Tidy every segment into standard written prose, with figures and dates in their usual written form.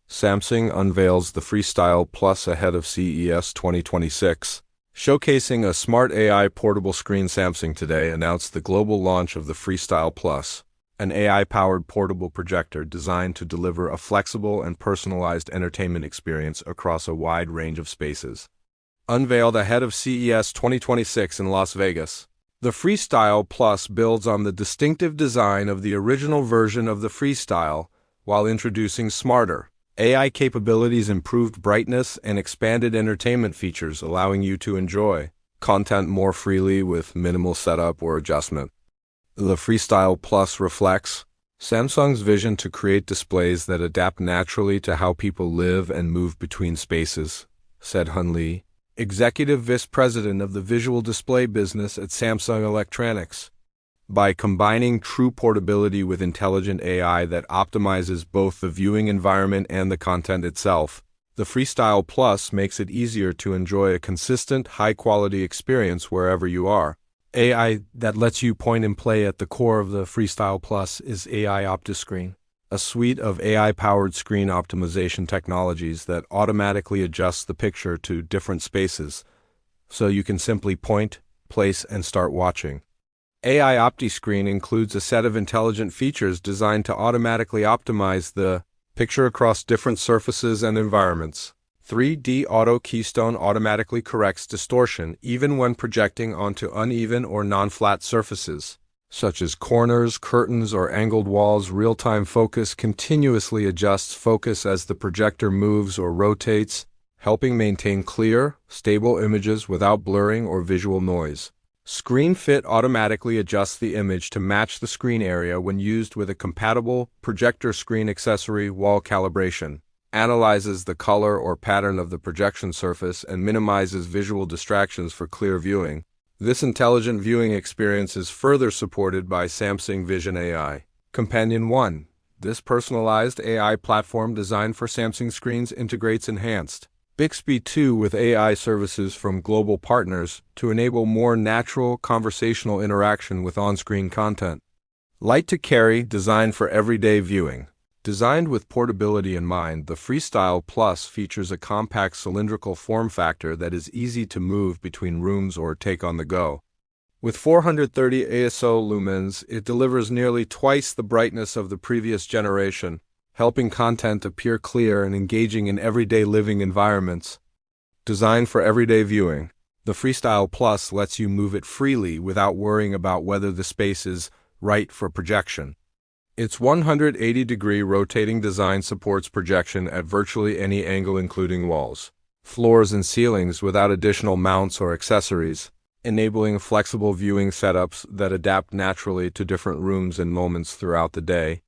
Samsung unveils the Freestyle Plus ahead of CES 2026. Showcasing a smart AI portable screen, Samsung today announced the global launch of the Freestyle Plus, an AI-powered portable projector designed to deliver a flexible and personalized entertainment experience across a wide range of spaces. Unveiled ahead of CES 2026 in Las Vegas, the Freestyle Plus builds on the distinctive design of the original version of the Freestyle while introducing smarter AI capabilities, improved brightness, and expanded entertainment features, allowing you to enjoy content more freely with minimal setup or adjustment. The Freestyle Plus reflects Samsung's vision to create displays that adapt naturally to how people live and move between spaces, said Hun Lee, Executive Vice President of the visual display business at Samsung Electronics. By combining true portability with intelligent AI that optimizes both the viewing environment and the content itself, the Freestyle Plus makes it easier to enjoy a consistent, high-quality experience wherever you are. AI that lets you point and play. At the core of the Freestyle Plus is AI OptiScreen, a suite of AI-powered screen optimization technologies that automatically adjusts the picture to different spaces, so you can simply point, place, and start watching. AI OptiScreen includes a set of intelligent features designed to automatically optimize the picture across different surfaces and environments. 3D auto-keystone automatically corrects distortion even when projecting onto uneven or non-flat surfaces, such as corners, curtains, or angled walls. Real-time focus continuously adjusts focus as the projector moves or rotates, helping maintain clear, stable images without blurring or visual noise. Screen Fit automatically adjusts the image to match the screen area when used with a compatible projector screen accessory. Wall calibration analyzes the color or pattern of the projection surface and minimizes visual distractions for clear viewing. This intelligent viewing experience is further supported by Samsung Vision AI Companion 1. This personalized AI platform designed for Samsung screens integrates enhanced Bixby 2 with AI services from global partners to enable more natural conversational interaction with on-screen content. Light to carry, designed for everyday viewing. Designed with portability in mind, the Freestyle Plus features a compact cylindrical form factor that is easy to move between rooms or take on the go. With 430 ISO lumens, it delivers nearly twice the brightness of the previous generation, helping content appear clear and engaging in everyday living environments. Designed for everyday viewing, the Freestyle Plus lets you move it freely without worrying about whether the space is right for projection. Its 180-degree rotating design supports projection at virtually any angle, including walls, floors, and ceilings, without additional mounts or accessories, enabling flexible viewing setups that adapt naturally to different rooms and moments throughout the day.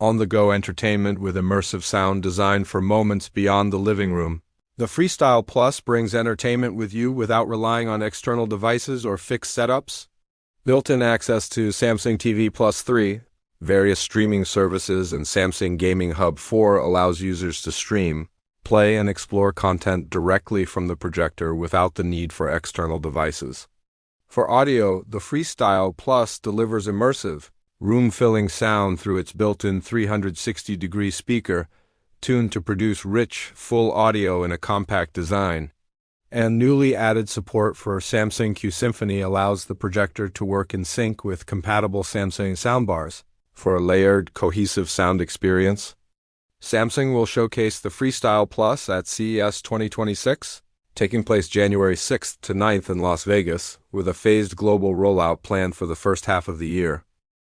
On-the-go entertainment with immersive sound designed for moments beyond the living room. The Freestyle Plus brings entertainment with you without relying on external devices or fixed setups. Built-in access to Samsung TV Plus 3, various streaming services, and Samsung Gaming Hub 4 allows users to stream, play, and explore content directly from the projector without the need for external devices. For audio, the Freestyle Plus delivers immersive, room-filling sound through its built-in 360-degree speaker, tuned to produce rich, full audio in a compact design. And newly added support for Samsung Q Symphony allows the projector to work in sync with compatible Samsung soundbars for a layered, cohesive sound experience. Samsung will showcase the Freestyle Plus at CES 2026, taking place January 6th to 9th in Las Vegas, with a phased global rollout planned for the first half of the year.